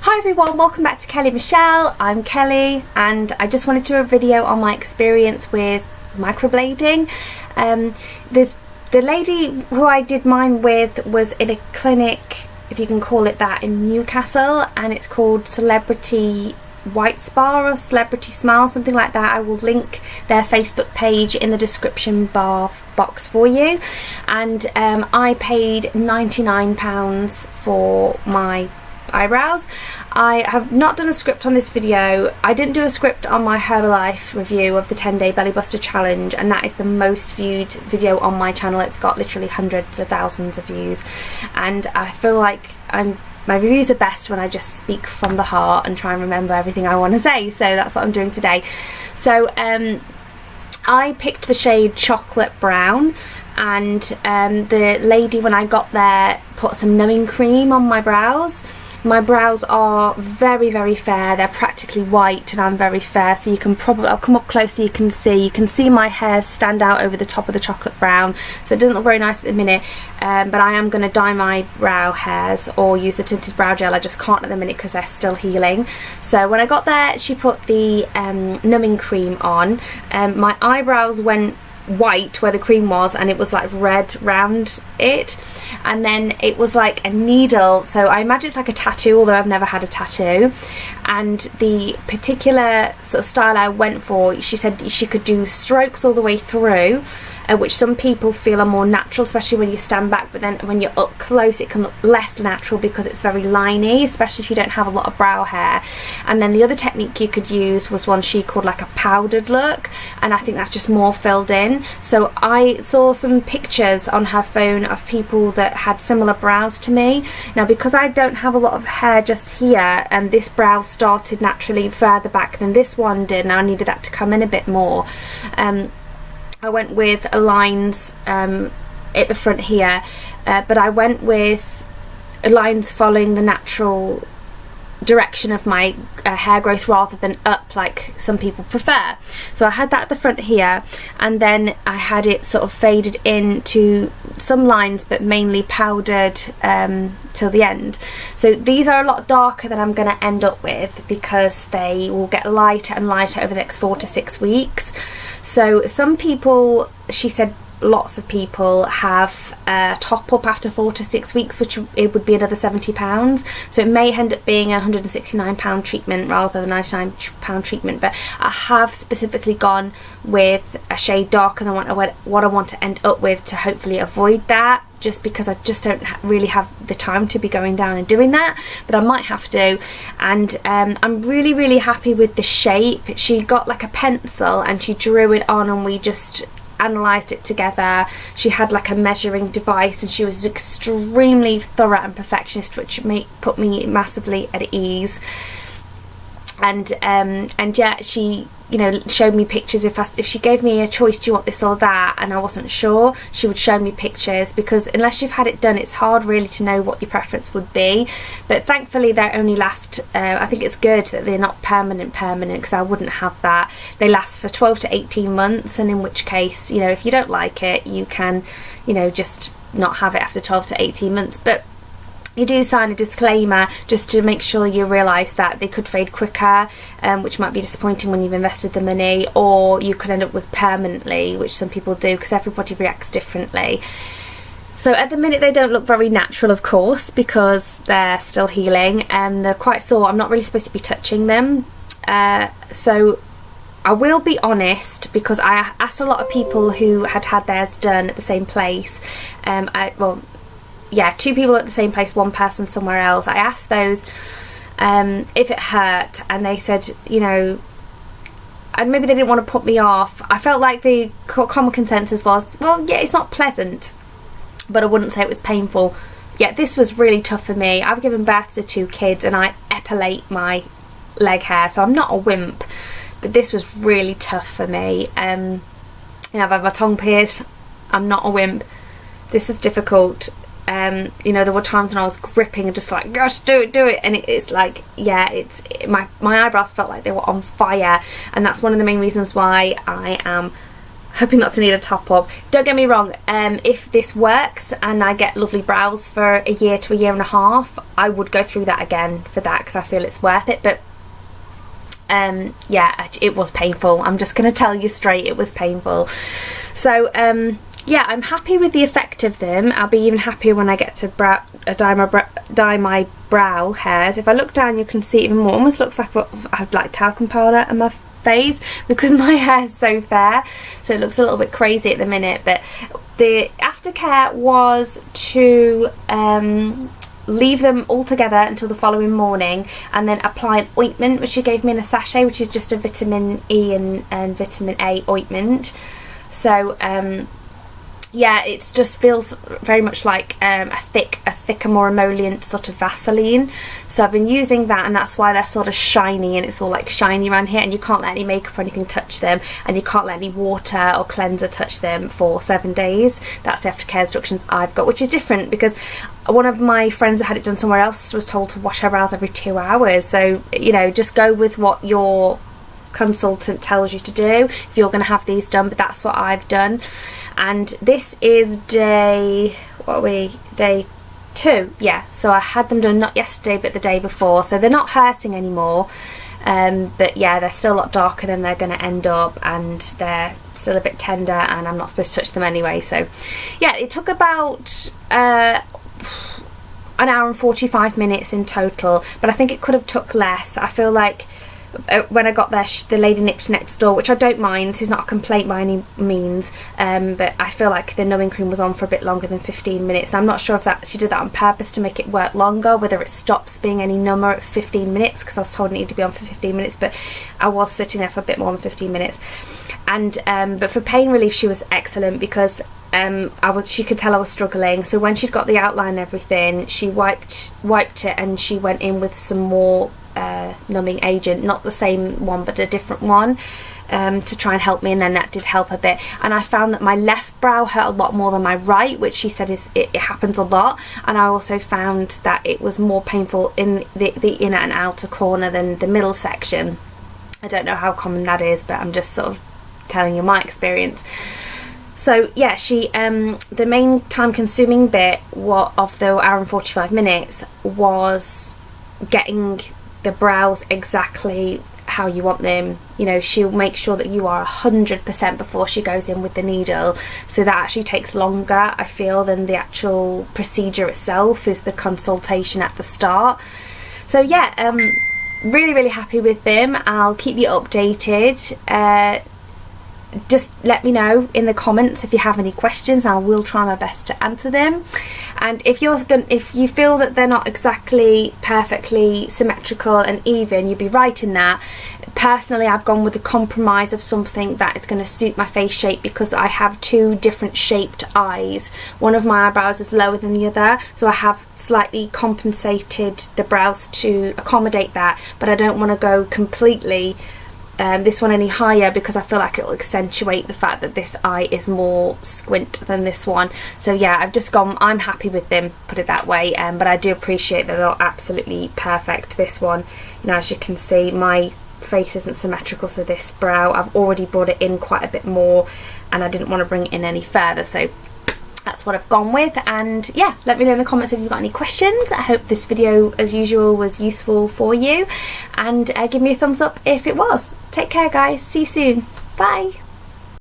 Hi everyone, welcome back to Kelly Michelle. I'm Kelly and I just wanted to do a video on my experience with microblading. There's the lady who I did mine with was in a clinic, if you can call it that, in Newcastle, and it's called Celebrity White Spa or Celebrity Smile, something like that. I will link their Facebook page in the description box for you. And I paid £99 for my eyebrows. I have not done a script on this video. I didn't do a script on my Herbalife review of the 10-day belly buster challenge, and that is the most viewed video on my channel. It's got literally hundreds of thousands of views, and I feel like my reviews are best when I just speak from the heart and try and remember everything I want to say, so that's what I'm doing today. So I picked the shade Chocolate Brown, and the lady, when I got there, put some numbing cream on my brows. My brows are very, very fair. They're practically white and I'm very fair, so you can probably, I'll come up close so you can see my hairs stand out over the top of the chocolate brown, so it doesn't look very nice at the minute, but I am going to dye my brow hairs or use a tinted brow gel. I just can't at the minute because they're still healing. So when I got there, she put the numbing cream on. My eyebrows went white where the cream was, and it was like red round it, and then it was like a needle, so I imagine it's like a tattoo, although I've never had a tattoo. And the particular sort of style I went for, she said she could do strokes all the way through, which some people feel are more natural, especially when you stand back, but then when you're up close it can look less natural because it's very liney, especially if you don't have a lot of brow hair. And then the other technique you could use was one she called like a powdered look, and I think that's just more filled in. So I saw some pictures on her phone of people that had similar brows to me. Now, because I don't have a lot of hair just here, and this brow started naturally further back than this one did, and I needed that to come in a bit more, I went with lines at the front here, but I went with lines following the natural direction of my hair growth rather than up like some people prefer. So I had that at the front here, and then I had it sort of faded into some lines but mainly powdered till the end. So these are a lot darker than I'm going to end up with because they will get lighter and lighter over the next 4 to 6 weeks. So some people, she said lots of people have a top up after 4 to 6 weeks, which it would be another £70. So it may end up being a £169 treatment rather than £99 treatment, but I have specifically gone with a shade darker than what I want to end up with to hopefully avoid that, just because I just don't really have the time to be going down and doing that, but I might have to. And I'm really, really happy with the shape. She got like a pencil and she drew it on, and we just analysed it together. She had like a measuring device, and she was extremely thorough and perfectionist, which put me massively at ease. And yeah, she, you know, showed me pictures. If she gave me a choice, do you want this or that, and I wasn't sure, she would show me pictures, because unless you've had it done, it's hard really to know what your preference would be. But thankfully they only last, I think it's good that they're not permanent, because I wouldn't have that. They last for 12 to 18 months, and in which case, you know, if you don't like it, you can, you know, just not have it after 12 to 18 months. But you do sign a disclaimer just to make sure you realise that they could fade quicker, which might be disappointing when you've invested the money, or you could end up with permanently, which some people do, because everybody reacts differently. So at the minute they don't look very natural, of course, because they're still healing, and they're quite sore. I'm not really supposed to be touching them, so I will be honest, because I asked a lot of people who had had theirs done at the same place. Yeah, 2 people at the same place, 1 person somewhere else. I asked those if it hurt, and they said, you know, and maybe they didn't want to put me off. I felt like the common consensus was, well, yeah, it's not pleasant, but I wouldn't say it was painful. Yeah, this was really tough for me. I've given birth to 2 kids, and I epilate my leg hair, so I'm not a wimp, but this was really tough for me. You know, I've had my tongue pierced. I'm not a wimp. This was difficult. You know, there were times when I was gripping and just like, gosh, do it, and it's like, yeah, my eyebrows felt like they were on fire, and that's one of the main reasons why I am hoping not to need a top up. Don't get me wrong, if this works and I get lovely brows for a year to a year and a half, I would go through that again for that, because I feel it's worth it. But yeah, it was painful. I'm just going to tell you straight, it was painful. So yeah, I'm happy with the effect of them. I'll be even happier when I get to dye my brow hairs. If I look down, you can see even more. It almost looks like I have like talcum powder on my face, because my hair is so fair, so it looks a little bit crazy at the minute. But the aftercare was to leave them all together until the following morning, and then apply an ointment which she gave me in a sachet, which is just a vitamin E and vitamin A ointment. So yeah, it just feels very much like a thicker, more emollient sort of Vaseline. So I've been using that, and that's why they're sort of shiny, and it's all like shiny around here, and you can't let any makeup or anything touch them, and you can't let any water or cleanser touch them for 7 days. That's the aftercare instructions I've got, which is different because one of my friends that had it done somewhere else was told to wash her brows every 2 hours. So, you know, just go with what your consultant tells you to do if you're going to have these done, but that's what I've done. And this is day 2, yeah, so I had them done not yesterday but the day before, so they're not hurting anymore, but yeah, they're still a lot darker than they're going to end up, and they're still a bit tender, and I'm not supposed to touch them anyway. So yeah, it took about an hour and 45 minutes in total, but I think it could have took less. I feel like when I got there, the lady nipped next door, which I don't mind. This is not a complaint by any means, but I feel like the numbing cream was on for a bit longer than 15 minutes. And I'm not sure if she did that on purpose to make it work longer, whether it stops being any number at 15 minutes, because I was told it needed to be on for 15 minutes, but I was sitting there for a bit more than 15 minutes. And but for pain relief, she was excellent, because she could tell I was struggling. So when she'd got the outline and everything, she wiped it, and she went in with some more numbing agent, not the same one but a different one, to try and help me, and then that did help a bit. And I found that my left brow hurt a lot more than my right, which she said it happens a lot. And I also found that it was more painful in the inner and outer corner than the middle section. I don't know how common that is, but I'm just sort of telling you my experience. So yeah, the main time consuming bit of the hour and 45 minutes was getting the brows exactly how you want them. You know, she'll make sure that you are 100% before she goes in with the needle, so that actually takes longer, I feel, than the actual procedure itself, is the consultation at the start. So yeah, really, really happy with them. I'll keep you updated. Just let me know in the comments if you have any questions. I will try my best to answer them. And if you feel that they're not exactly perfectly symmetrical and even, you'd be right in that. Personally, I've gone with the compromise of something that is going to suit my face shape, because I have 2 different shaped eyes. One of my eyebrows is lower than the other, so I have slightly compensated the brows to accommodate that, but I don't want to go completely this one any higher, because I feel like it will accentuate the fact that this eye is more squint than this one. So yeah, I've just gone, I'm happy with them, put it that way. But I do appreciate that they're not absolutely perfect. This one, you know, as you can see, my face isn't symmetrical, so this brow, I've already brought it in quite a bit more, and I didn't want to bring it in any further, so that's what I've gone with. And yeah, let me know in the comments if you've got any questions. I hope this video, as usual, was useful for you, and give me a thumbs up if it was. Take care, guys. See you soon. Bye.